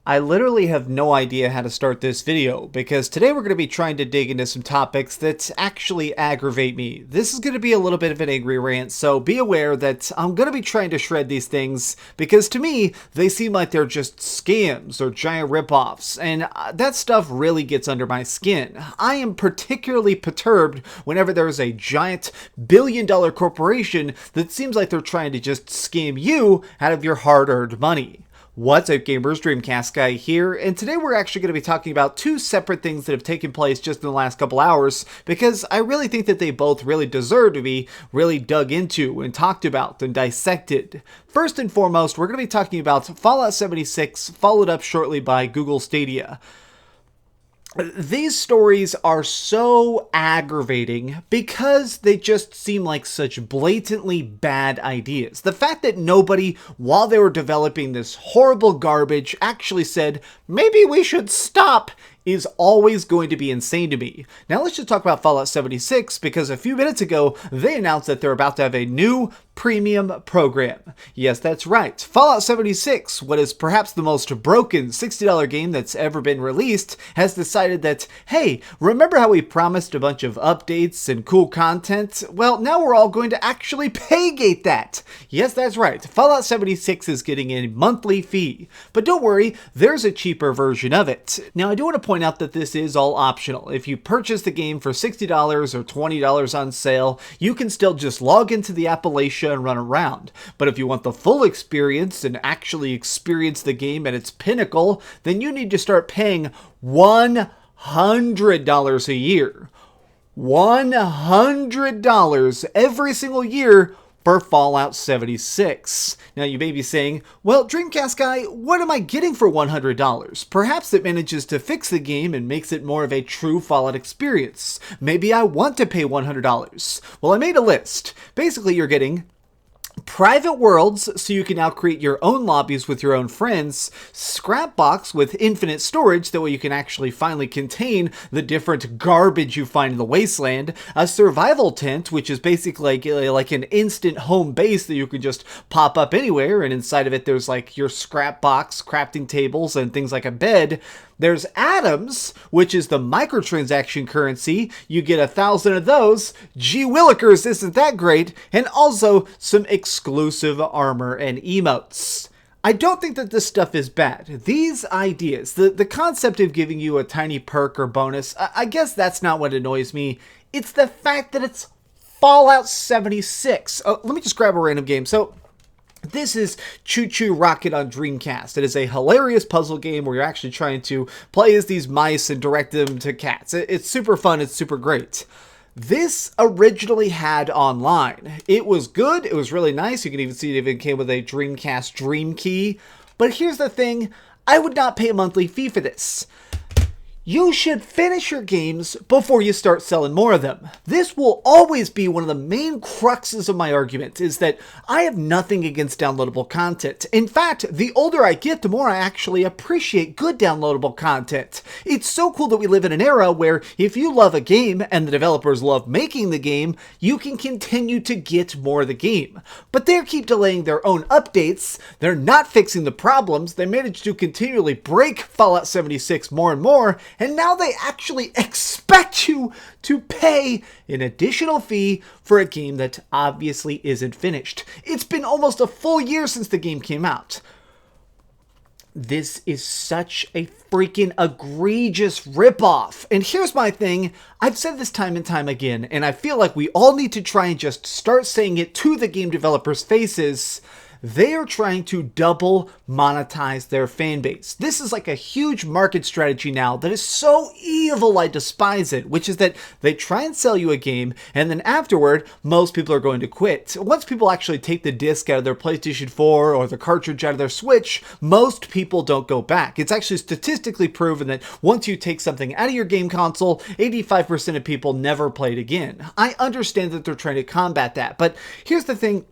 I literally have no idea how to start this video, because today we're going to be trying to dig into some topics that actually aggravate me. This is going to be a little bit of an angry rant, so be aware that I'm going to be trying to shred these things, because to me, they seem like they're just scams or giant ripoffs, and that stuff really gets under my skin. I am particularly perturbed whenever there is a giant billion-dollar corporation that seems like they're trying to just scam you out of your hard-earned money. What's up, gamers? Dreamcastguy here, and today we're actually going to be talking about two separate things that have taken place just in the last couple hours, because I really think that they both really deserve to be really dug into and talked about and dissected. First and foremost, we're going to be talking about Fallout 76, followed up shortly by Google Stadia. These stories are so aggravating because they just seem like such blatantly bad ideas. The fact that nobody, while they were developing this horrible garbage, actually said, maybe we should stop, is always going to be insane to me. Now let's just talk about Fallout 76, because a few minutes ago, they announced that they're about to have a new premium program. Yes, that's right. Fallout 76, what is perhaps the most broken $60 game that's ever been released, has decided that, hey, remember how we promised a bunch of updates and cool content? Well, now we're all going to actually paygate that. Yes, that's right. Fallout 76 is getting a monthly fee. But don't worry, there's a cheaper version of it. Now, I do want to point out that this is all optional. If you purchase the game for $60 or $20 on sale, you can still just log into the Appalachia and run around. But if you want the full experience and actually experience the game at its pinnacle, then you need to start paying $100 a year. $100 every single year for Fallout 76. Now you may be saying, well, Dreamcastguy, what am I getting for $100? Perhaps it manages to fix the game and makes it more of a true Fallout experience. Maybe I want to pay $100. Well, I made a list. Basically, you're getting private worlds, so you can now create your own lobbies with your own friends, scrap box with infinite storage, that way you can actually finally contain the different garbage you find in the wasteland, a survival tent, which is basically like an instant home base that you can just pop up anywhere, and inside of it there's like your scrap box, crafting tables, and things like a bed. There's atoms, which is the microtransaction currency. You get 1,000 of those. Gee willikers, isn't that great? And also some exclusive armor and emotes. I don't think that this stuff is bad. These ideas, the concept of giving you a tiny perk or bonus, I guess that's not what annoys me. It's the fact that it's Fallout 76. Let me just grab a random game. So this is Choo Choo Rocket on Dreamcast. It is a hilarious puzzle game where you're actually trying to play as these mice and direct them to cats. It's super fun. It's super great. This originally had online. It was good. It was really nice. You can even see it even came with a Dreamcast Dream Key. But here's the thing. I would not pay a monthly fee for this. You should finish your games before you start selling more of them. This will always be one of the main cruxes of my argument, is that I have nothing against downloadable content. In fact, the older I get, the more I actually appreciate good downloadable content. It's so cool that we live in an era where if you love a game and the developers love making the game, you can continue to get more of the game. But they keep delaying their own updates. They're not fixing the problems. They manage to continually break Fallout 76 more and more, and now they actually expect you to pay an additional fee for a game that obviously isn't finished. It's been almost a full year since the game came out. This is such a freaking egregious ripoff. And here's my thing. I've said this time and time again, and I feel like we all need to try and just start saying it to the game developers' faces. They are trying to double monetize their fan base. This is like a huge market strategy now that is so evil I despise it, which is that they try and sell you a game, and then afterward, most people are going to quit. Once people actually take the disc out of their PlayStation 4 or the cartridge out of their Switch, most people don't go back. It's actually statistically proven that once you take something out of your game console, 85% of people never play it again. I understand that they're trying to combat that, but here's the thing.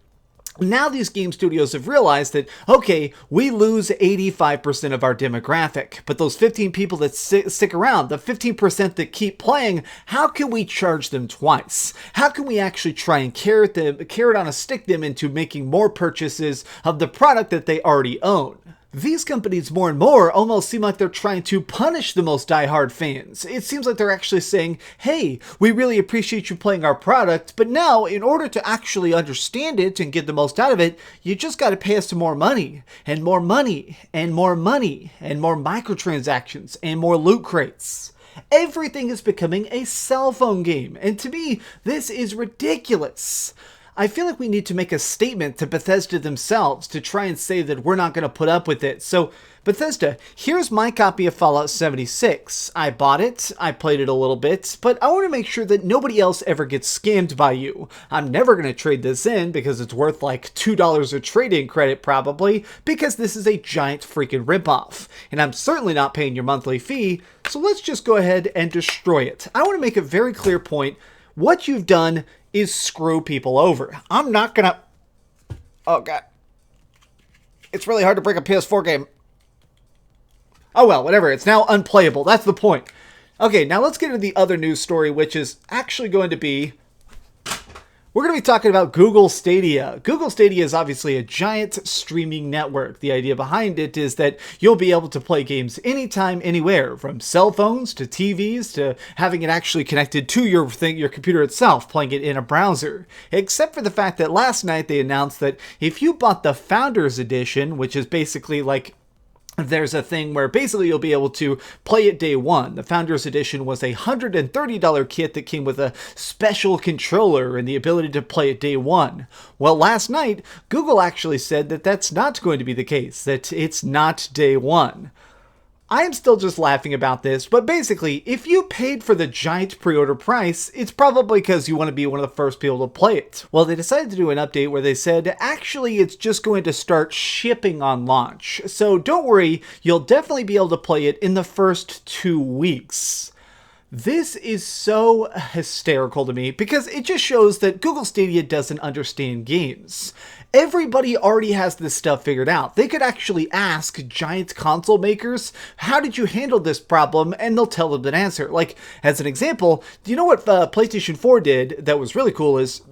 Now these game studios have realized that, okay, we lose 85% of our demographic, but those 15 people that stick around, the 15% that keep playing, how can we charge them twice? How can we actually try and carrot on a stick them into making more purchases of the product that they already own? These companies more and more almost seem like they're trying to punish the most diehard fans. It seems like they're actually saying, hey, we really appreciate you playing our product, but now in order to actually understand it and get the most out of it, you just got to pay us some more money, and more money, and more money, and more microtransactions, and more loot crates. Everything is becoming a cell phone game, and to me, this is ridiculous. I feel like we need to make a statement to Bethesda themselves to try and say that we're not going to put up with it. So, Bethesda, here's my copy of Fallout 76. I bought it, I played it a little bit, but I want to make sure that nobody else ever gets scammed by you. I'm never going to trade this in because it's worth like $2 of trade-in credit probably, because this is a giant freaking ripoff. And I'm certainly not paying your monthly fee, so let's just go ahead and destroy it. I want to make a very clear point. What you've done is screw people over. I'm not gonna... Oh, God. It's really hard to break a PS4 game. Oh, well, whatever. It's now unplayable. That's the point. Okay, now let's get into the other news story, which is actually going to be... We're going to be talking about Google Stadia. Google Stadia is obviously a giant streaming network. The idea behind it is that you'll be able to play games anytime, anywhere, from cell phones to TVs to having it actually connected to your computer itself, playing it in a browser. Except for the fact that last night they announced that if you bought the Founders Edition, which is basically like... There's a thing where basically you'll be able to play it day one. The Founders Edition was a $130 kit that came with a special controller and the ability to play it day one. Well, last night, Google actually said that that's not going to be the case, that it's not day one. I am still just laughing about this, but basically, if you paid for the giant pre-order price, it's probably because you want to be one of the first people to play it. Well, they decided to do an update where they said, actually, it's just going to start shipping on launch. So don't worry, you'll definitely be able to play it in the first 2 weeks. This is so hysterical to me because it just shows that Google Stadia doesn't understand games. Everybody already has this stuff figured out. They could actually ask giant console makers, how did you handle this problem? And they'll tell them an answer. Like, as an example, do you know what PlayStation 4 did that was really cool is...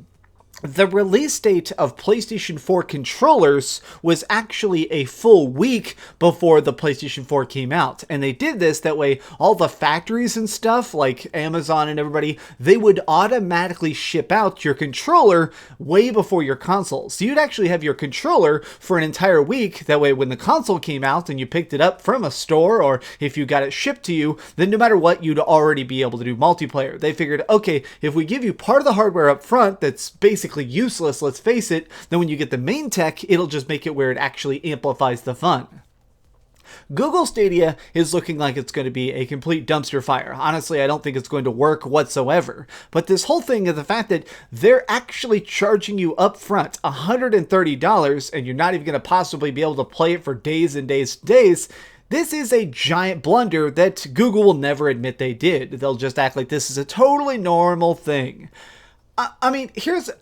The release date of PlayStation 4 controllers was actually a full week before the PlayStation 4 came out. And they did this that way all the factories and stuff like Amazon and everybody, they would automatically ship out your controller way before your console. So you'd actually have your controller for an entire week. That way when the console came out and you picked it up from a store or if you got it shipped to you, then no matter what, you'd already be able to do multiplayer. They figured, okay, if we give you part of the hardware up front that's basically useless, let's face it, then when you get the main tech, it'll just make it where it actually amplifies the fun. Google Stadia is looking like it's going to be a complete dumpster fire. Honestly, I don't think it's going to work whatsoever. But this whole thing is the fact that they're actually charging you up front $130 and you're not even going to possibly be able to play it for days and days and days. This is a giant blunder that Google will never admit they did. They'll just act like this is a totally normal thing. I mean,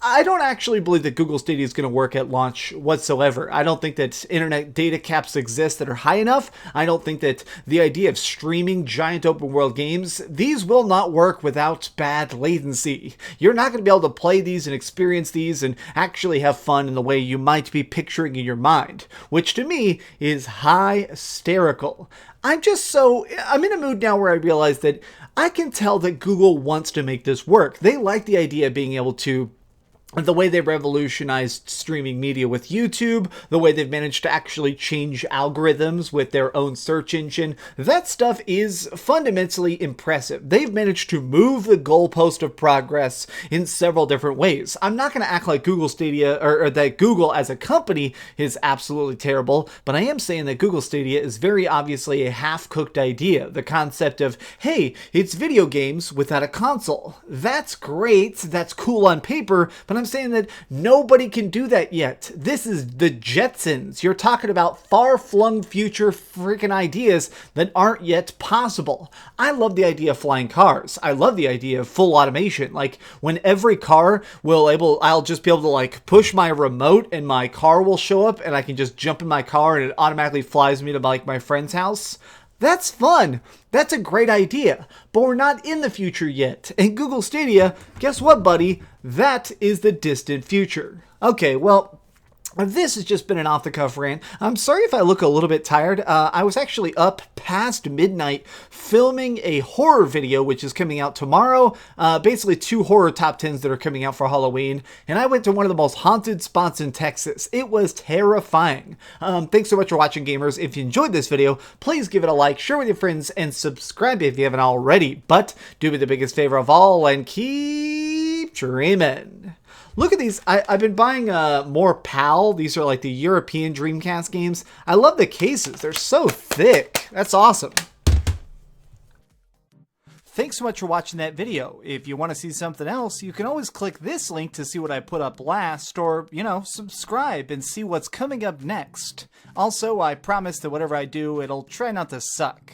I don't actually believe that Google Stadia is going to work at launch whatsoever. I don't think that internet data caps exist that are high enough. I don't think that the idea of streaming giant open world games, these will not work without bad latency. You're not going to be able to play these and experience these and actually have fun in the way you might be picturing in your mind, which to me is hysterical. I'm in a mood now where I realize that I can tell that Google wants to make this work. They like the idea of being able to, the way they revolutionized streaming media with YouTube, the way they've managed to actually change algorithms with their own search engine, that stuff is fundamentally impressive. They've managed to move the goalpost of progress in several different ways. I'm not going to act like Google Stadia, or that Google as a company is absolutely terrible, but I am saying that Google Stadia is very obviously a half-cooked idea. The concept of, hey, it's video games without a console. That's great, that's cool on paper, but I'm I'm saying that nobody can do that yet. This is the Jetsons. You're talking about far-flung future freaking ideas that aren't yet possible. I love the idea of flying cars. I love the idea of full automation. Like when every car I'll just be able to like push my remote and my car will show up and I can just jump in my car and it automatically flies me to like my friend's house. That's fun. That's a great idea. But we're not in the future yet. And Google Stadia, guess what, buddy? That is the distant future. Okay, well, this has just been an off-the-cuff rant. I'm sorry if I look a little bit tired. I was actually up past midnight filming a horror video, which is coming out tomorrow. Basically 2 horror top 10s that are coming out for Halloween. And I went to one of the most haunted spots in Texas. It was terrifying. Thanks so much for watching, gamers. If you enjoyed this video, please give it a like, share with your friends, and subscribe if you haven't already. But do me the biggest favor of all and keep dreaming. Look at these. I've been buying more PAL. These are like the European Dreamcast games. I love the cases. They're so thick. That's awesome. Thanks so much for watching that video. If you want to see something else, you can always click this link to see what I put up last, or, subscribe and see what's coming up next. Also, I promise that whatever I do, it'll try not to suck.